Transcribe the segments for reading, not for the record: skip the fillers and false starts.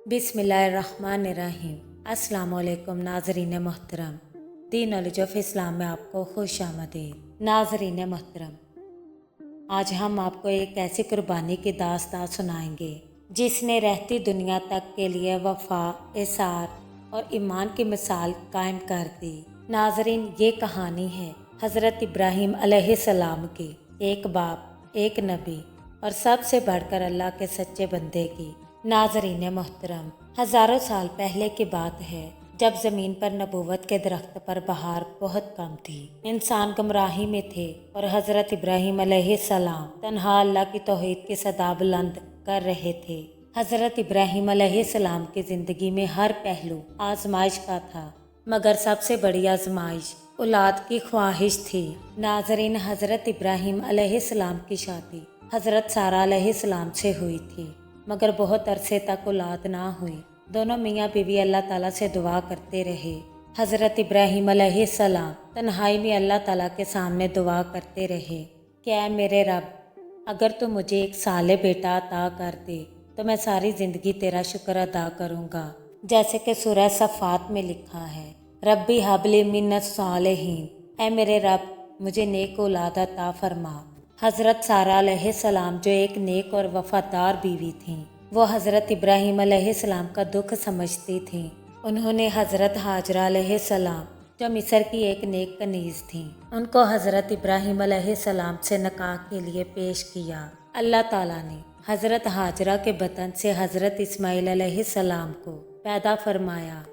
बिस्मिल्लाहिर्रहमानिर्रहीम। अस्सलाम वालेकुम नाज़रीन मोहतरम, दीन नॉलेज ऑफ इस्लाम में आपको खुश आमदीद। नाज़रीन मोहतरम, आज हम आपको एक ऐसी कुर्बानी की दास्तां सुनाएंगे जिसने रहती दुनिया तक के लिए वफा, इसार और ईमान की मिसाल कायम कर दी। नाज़रीन, ये कहानी है हज़रत इब्राहीम अलैहिस्सलाम की, एक बाप, एक नबी और सबसे बढ़कर अल्लाह के सच्चे बंदे की। नाज़रीन मोहतरम, हज़ारों साल पहले की बात है जब ज़मीन पर नबूवत के दरख्त पर बहार बहुत कम थी। इंसान गुमराही में थे और हज़रत इब्राहीम अलैहिस्सलाम तन्हा अल्लाह की तौहीद की सदा बुलंद कर रहे थे। हज़रत इब्राहीम अलैहिस्सलाम की ज़िंदगी में हर पहलू आजमाइश का था, मगर सबसे बड़ी आजमाइश औलाद की ख्वाहिश थी। नाज़रीन, हज़रत इब्राहीम अलैहिस्सलाम की शादी हज़रत सारा अलैहिस्सलाम से हुई थी, मगर बहुत अरसे तक औलाद ना हुई। दोनों मियाँ बीवी अल्लाह ताला से दुआ करते रहे। हज़रत इब्राहीम अलैहिस्सलाम तन्हाई में अल्लाह ताला के सामने दुआ करते रहे कि ऐ मेरे रब, अगर तू मुझे एक साले बेटा अता कर दे तो मैं सारी ज़िंदगी तेरा शुक्र अदा करूँगा। जैसे कि सूरह सफ़ात में लिखा है, रब्बी हबली मिन्नस सालिहीन, ऐ मेरे रब मुझे नेक औलाद अता फरमा। हज़रत सारा अलैहिस्सलाम जो एक नेक और वफादार बीवी थीं, वो हज़रत इब्राहीम अलैहिस्सलाम का दुख समझती थीं। उन्होंने हज़रत हाजरा अलैहिस्सलाम जो मिस्र की एक नेक कनीज़ थीं, उनको हज़रत इब्राहीम अलैहिस्सलाम से निकाह के लिए पेश किया। अल्लाह ताला ने हज़रत हाजरा के बतन से हज़रत इस्माईल अलैहिस्सलाम को पैदा फरमाया।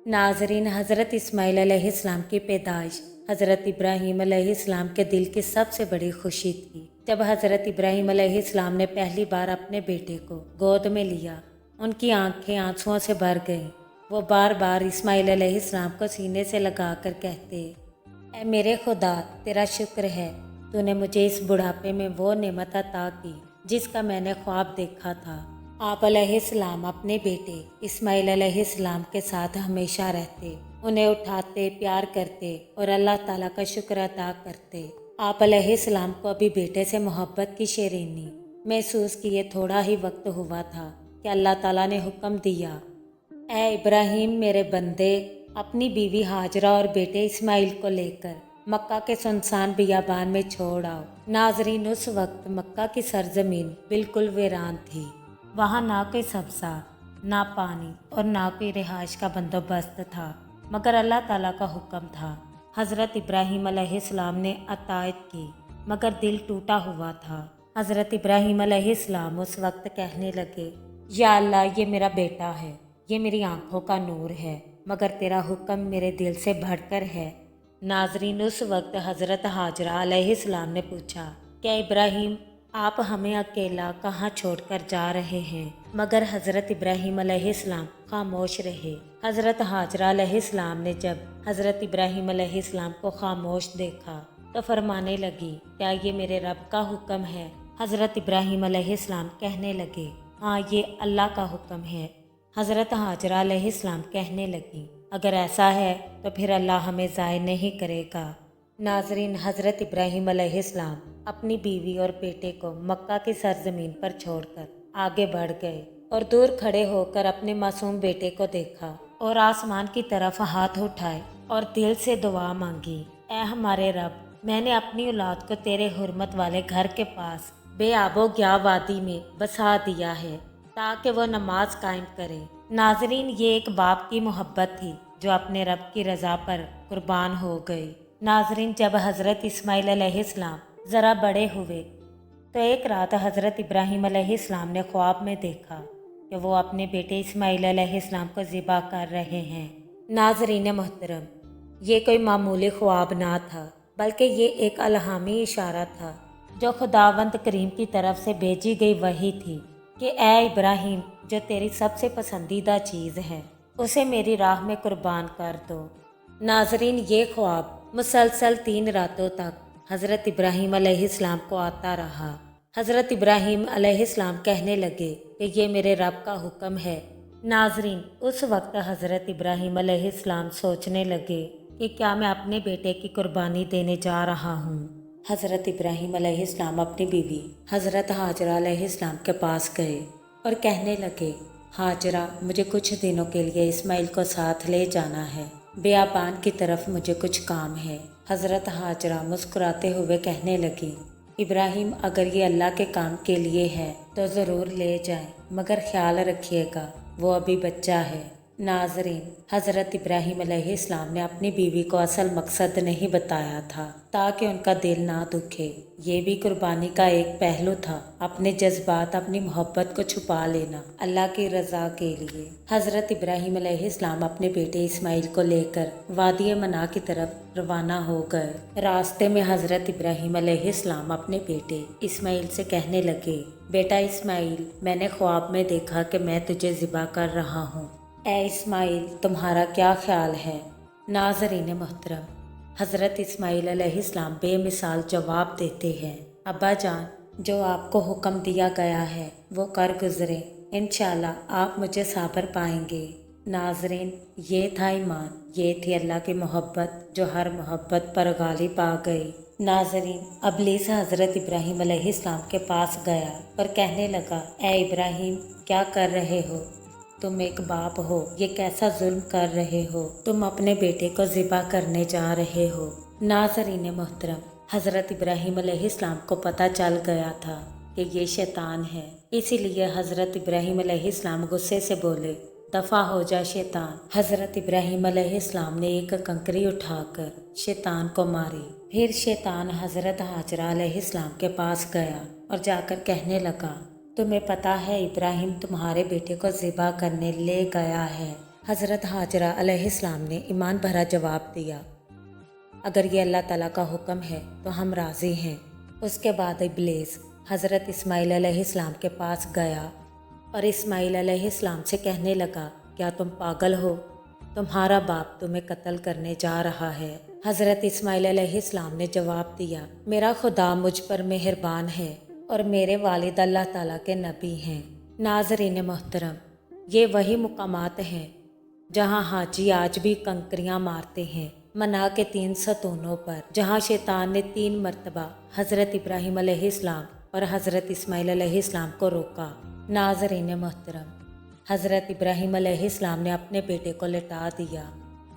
नाज़रीन, हज़रत इस्माईल अलैहिस्सलाम की पैदाइश हज़रत इब्राहीम अलैहिस्सलाम के दिल की सबसे बड़ी खुशी थी। जब हज़रत इब्राहीम अलैहिस्सलाम ने पहली बार अपने बेटे को गोद में लिया, उनकी आंखें आंसुओं से भर गईं। वो बार बार इस्माईल अलैहिस्सलाम को सीने से लगाकर कहते, ऐ मेरे खुदा, तेरा शुक्र है, तूने मुझे इस बुढ़ापे में वो नेमत अता की जिसका मैंने ख्वाब देखा था। आप अलैहिस्सलाम अपने बेटे इस्माईल अलैहिस्सलाम के साथ हमेशा रहते, उन्हें उठाते, प्यार करते और अल्लाह ताला का शुक्र अदा करते। आप अलैहिस्सलाम को अभी बेटे से मोहब्बत की शेरीनी महसूस किए थोड़ा ही वक्त हुआ था कि अल्लाह ताला ने हुक्म दिया, ऐ इब्राहीम मेरे बंदे, अपनी बीवी हाजरा और बेटे इस्माईल को लेकर मक्का के सुनसान बियाबान में छोड़ आओ। नाज़रीन, उस वक्त मक्का की सरजमीन बिल्कुल वीरान थी। वहाँ ना कोई सब्ज़ा, ना पानी और ना कोई रिहाइश का बंदोबस्त था, मगर अल्लाह ताला का हुक्म था। हज़रत इब्राहीम अलैहिस्सलाम ने अतायत की, मगर दिल टूटा हुआ था। हज़रत इब्राहीम अलैहिस्सलाम उस वक्त कहने लगे, या अल्लाह, ये मेरा बेटा है, ये मेरी आंखों का नूर है, मगर तेरा हुक्म मेरे दिल से बढ़कर है। नाज़रीन, उस वक्त हज़रत हाजरा अलैहिस्सलाम ने पूछा, क्या इब्राहीम, आप हमें अकेला कहाँ छोड़कर जा रहे हैं? मगर हज़रत इब्राहीम अलैहिस्सलाम खामोश रहे। हज़रत हाजरा अलैहिस्सलाम ने जब हज़रत इब्राहीम अलैहिस्सलाम को खामोश देखा तो फरमाने लगी, क्या ये मेरे रब का हुक्म है? हज़रत इब्राहीम अलैहिस्सलाम कहने लगे, हाँ, ये अल्लाह का हुक्म है। हज़रत हाजरा अलैहिस्सलाम कहने लगी, अगर ऐसा है तो फिर अल्लाह हमें ज़ाय नहीं करेगा। नाज़रीन, हज़रत इब्राहीम अलैहिस्सलाम अपनी बीवी और बेटे को मक्का की सरजमीन पर छोड़कर आगे बढ़ गए और दूर खड़े होकर अपने मासूम बेटे को देखा और आसमान की तरफ हाथ उठाए और दिल से दुआ मांगी, ऐ हमारे रब, मैंने अपनी औलाद को तेरे हुर्मत वाले घर के पास बेआबो ग्या वादी में बसा दिया है ताकि वो नमाज कायम करे। नाज़रीन, ये एक बाप की मोहब्बत थी जो अपने रब की रज़ा पर कुर्बान हो गई। नाज़रीन, जब हज़रत इस्माईल अलैहिस्सलाम ज़रा बड़े हुए तो एक रात हज़रत इब्राहीम अलैहिस्सलाम ने ख्वाब में देखा कि वो अपने बेटे इस्माईल अलैहिस्सलाम को ज़िबा कर रहे हैं। नाज़रीन मोहतरम, ये कोई मामूली ख्वाब ना था, बल्कि ये एक अलहामी इशारा था जो खुदावंद करीम की तरफ से भेजी गई वही थी कि ऐ इब्राहीम, जो तेरी सबसे पसंदीदा चीज़ है उसे मेरी राह में कुर्बान कर दो। नाज़रीन, ये ख्वाब मुसलसल 3 रातों तक हज़रत इब्राहीम अलैहिस्सलाम को आता रहा। हज़रत इब्राहीम अलैहिस्सलाम कहने लगे कि ये मेरे रब का हुक्म है। नाज़रीन, उस वक्त हज़रत इब्राहीम अलैहिस्सलाम सोचने लगे कि क्या मैं अपने बेटे की कुर्बानी देने जा रहा हूँ। हज़रत इब्राहीम अलैहिस्सलाम अपनी बीवी हज़रत हाजरा अलैहिस्सलाम के पास गए और कहने लगे, हाजरा, मुझे कुछ दिनों के लिए इस्माइल को साथ ले जाना है। बियाबान की तरफ मुझे कुछ काम है। हज़रत हाजरा मुस्कुराते हुए कहने लगी, इब्राहिम, अगर ये अल्लाह के काम के लिए है तो ज़रूर ले जाएं, मगर ख्याल रखिएगा वो अभी बच्चा है। नाजरीन, हज़रत इब्राहिम अलैहिस्सलाम ने अपनी बीवी को असल मकसद नहीं बताया था ताकि उनका दिल ना दुखे। ये भी कुर्बानी का एक पहलू था, अपने जज्बात, अपनी मोहब्बत को छुपा लेना अल्लाह की रज़ा के लिए। हज़रत इब्राहिम अलैहिस्सलाम अपने बेटे इस्माइल को लेकर वादी मना की तरफ रवाना हो गए। रास्ते में हज़रत इब्राहिम अलैहिस्सलाम अपने बेटे इस्माइल से कहने लगे, बेटा इस्माइल, मैंने ख्वाब में देखा कि मैं तुझे ज़िबा कर रहा हूँ। ए इस्माइल, तुम्हारा क्या ख्याल है? नाज़रीन मोहतरम, हज़रत इस्माइल अलैहिस्सलाम बेमिसाल जवाब देते हैं, अब्बा जान, जो आपको हुक्म दिया गया है वो कर गुज़रे, इंशाअल्लाह आप मुझे साबर पाएंगे। नाज़रीन, ये था ईमान, ये थी अल्लाह की मोहब्बत जो हर मोहब्बत पर गालिब आ गई। नाज़रीन, इब्लीस हज़रत इब्राहिम अलैहिस्सलाम के पास गया और कहने लगा, ए इब्राहिम, क्या कर रहे हो? तुम एक बाप हो, ये कैसा जुल्म कर रहे हो? तुम अपने बेटे को ज़िबा करने जा रहे हो। नाज़रीन मोहतरम, हज़रत इब्राहिम अलैहिस्सलाम को पता चल गया था कि ये शैतान है, इसीलिए हज़रत इब्राहिम अलैहिस्सलाम गुस्से से बोले, दफ़ा हो जा शैतान। हज़रत इब्राहिम अलैहिस्सलाम ने एक कंकरी उठाकर शैतान को मारी। फिर शैतान हज़रत हाजरा अलैहिस्सलाम के पास गया और जाकर कहने लगा, तुम्हें पता है इब्राहिम तुम्हारे बेटे को ज़िबा करने ले गया है। हज़रत हाजरा अलैहिस्सलाम ने ईमान भरा जवाब दिया, अगर ये अल्लाह ताला का हुक्म है तो हम राज़ी हैं। उसके बाद इब्लीस हज़रत इस्माइल अलैहिस्सलाम के पास गया और इस्माइल अलैहिस्सलाम से कहने लगा, क्या तुम पागल हो? तुम्हारा बाप तुम्हें कत्ल करने जा रहा है। हज़रत इस्माइल अलैहिस्सलाम ने जवाब दिया, मेरा खुदा मुझ पर मेहरबान है और मेरे वालिद अल्लाह ताला के नबी हैं। नाज़रीन मोहतरम, ये वही मुकामात हैं जहाँ हाजी आज भी कंकरियाँ मारते हैं मना के 3 सतूनों पर, जहाँ शैतान ने 3 मरतबा हज़रत इब्राहिम अलैहिस्सलाम और हज़रत इस्माइल अलैहिस्सलाम को रोका। नाज़रीन मोहतरम, हज़रत इब्राहिम अलैहिस्सलाम ने अपने बेटे को लिटा दिया।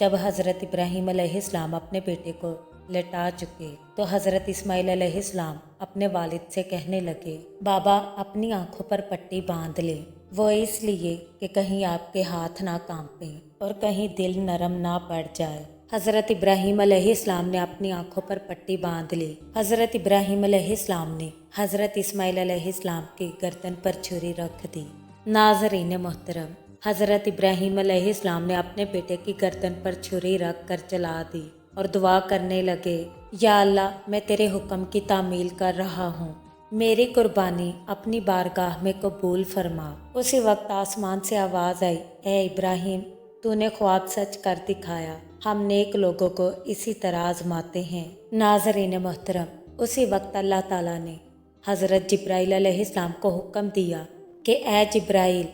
जब हज़रत इब्राहिम अलैहिस्सलाम अपने बेटे को लिटा चुके तो हज़रत इस्माइल अलैहिस्सलाम अपने वालिद से कहने लगे, बाबा अपनी आंखों पर पट्टी बांध ले। वो इसलिए कि कहीं आपके हाथ ना कांपें और कहीं दिल नरम ना पड़ जाए। हज़रत इब्राहिम अलैहिस्सलाम ने अपनी आंखों पर पट्टी बांध ली। हज़रत इब्राहिम अलैहिस्सलाम ने हज़रत इस्माइल अलैहिस्सलाम की गर्दन पर छुरी रख दी। नाज़रीन मोहतरम, हज़रत इब्राहिम अलैहिस्सलाम ने अपने बेटे की गर्दन पर छुरी रख कर चला दी और दुआ करने लगे, या अल्लाह, मैं तेरे हुक्म की तामील कर रहा हूँ, मेरी कुर्बानी अपनी बारगाह में कबूल फरमा। उसी वक्त आसमान से आवाज़ आई, ए इब्राहिम, तूने ख्वाब सच कर दिखाया, हम नेक लोगों को इसी तरह आजमाते हैं। नाज़रीन मोहतरम, उसी वक्त अल्लाह ताला ने हज़रत जिब्राइल अलैहिस्सलाम को हुक्म दिया कि ए जिब्राइल,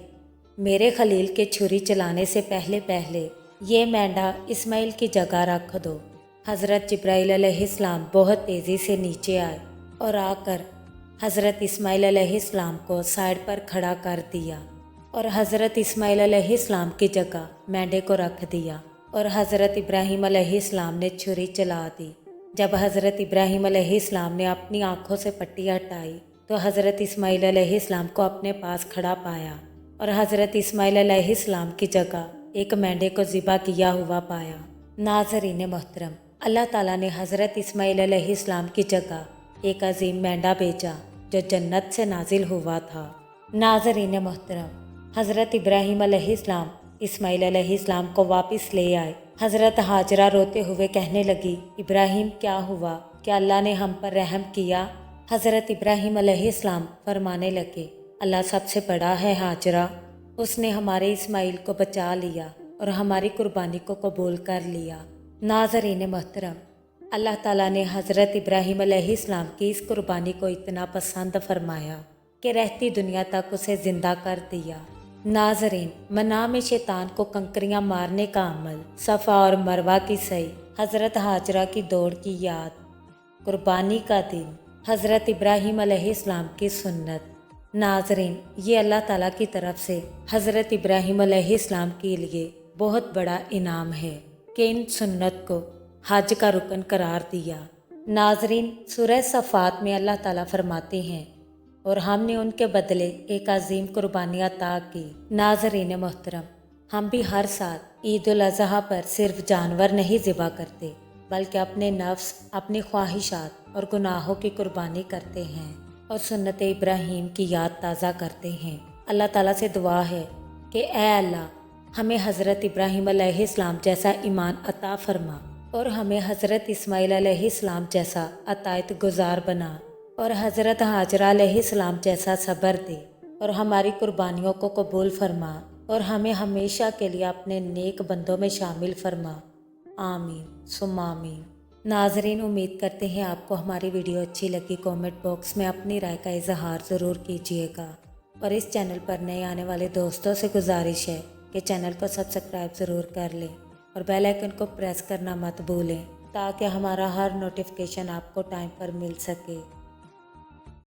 मेरे खलील के छुरी चलाने से पहले पहले ये मेंढा इस्माइल की जगह रख दो। हज़रत जिब्राइल अलैहिस्सलाम बहुत तेज़ी से नीचे आए और आकर हज़रत इस्माइल अलैहिस्सलाम को साइड पर खड़ा कर दिया और हज़रत इस्माइल अलैहिस्सलाम की जगह मेंढे को रख दिया और हज़रत इब्राहिम अलैहिस्सलाम ने छुरी चला दी। जब हज़रत इब्राहिम अलैहिस्सलाम ने अपनी आँखों से पट्टी हटाई तो हज़रत इस्माइल अलैहिस्सलाम को अपने पास खड़ा पाया और हज़रत इस्माइल अलैहिस्सलाम की जगह एक मेंढे को ज़िबा किया हुआ पाया। नाज़रीन मोहतरम, अल्लाह ताला ने हज़रत इस्माइल अलैहिस्सलाम की जगह एक अजीम मेंढा भेजा जो जन्नत से नाजिल हुआ था। नाज़रीन मोहतरम, हज़रत इब्राहिम अलैहिस्सलाम इस्माइल अलैहिस्सलाम को वापस ले आए। हज़रत हाजरा रोते हुए कहने लगी, इब्राहिम, क्या हुआ? क्या अल्लाह ने हम पर रहम किया? हज़रत इब्राहिम अलैहिस्सलाम फरमाने लगे, अल्लाह सबसे बड़ा है हाजरा, उसने हमारे इस्माइल को बचा लिया और हमारी कुर्बानी को कबूल कर लिया। नाज़रीन मोहतरम, अल्लाह ताला ने हज़रत इब्राहिम अलैहिस्सलाम की इस कुर्बानी को इतना पसंद फरमाया कि रहती दुनिया तक उसे ज़िंदा कर दिया। नाज़रीन, मना में शैतान को कंकरियाँ मारने का अमल, सफ़ा और मरवा की सही, हज़रत हाजरा की दौड़ की याद, कुर्बानी का दिन, हज़रत इब्राहिम अलैहिस्सलाम की सुन्नत, नाजरीन, ये अल्लाह ताला की तरफ से हज़रत इब्राहीम अलैहिस्सलाम के लिए बहुत बड़ा इनाम है कि इन सुन्नत को हज का रुकन करार दिया। नाजरीन, सूरह सफ़ात में अल्लाह ताला फरमाते हैं, और हमने उनके बदले एक अजीम कुर्बानी अता की। नाजरीन मोहतरम, हम भी हर साल ईद उल अज़हा पर सिर्फ जानवर नहीं ज़िबा करते, बल्कि अपने नफ्स, अपनी ख्वाहिशात और गुनाहों की कुर्बानी करते हैं और सुन्नत इब्राहीम की याद ताज़ा करते हैं। अल्लाह ताला से दुआ है कि ए अल्लाह, हमें हज़रत इब्राहीम अलैहिस्सलाम जैसा ईमान अता फरमा और हमें हज़रत इस्माईल अलैहिस्सलाम जैसा अतायत गुजार बना और हज़रत हाजरा अलैहिस्सलाम जैसा सब्र दे और हमारी कुर्बानियों को कबूल फरमा और हमें हमेशा के लिए अपने नेक बंदों में शामिल फरमा। आमीन सुम्मा आमीन। नाजरीन, उम्मीद करते हैं आपको हमारी वीडियो अच्छी लगी। कमेंट बॉक्स में अपनी राय का इजहार ज़रूर कीजिएगा और इस चैनल पर नए आने वाले दोस्तों से गुजारिश है कि चैनल को सब्सक्राइब ज़रूर कर लें और बेल आइकन को प्रेस करना मत भूलें ताकि हमारा हर नोटिफिकेशन आपको टाइम पर मिल सके।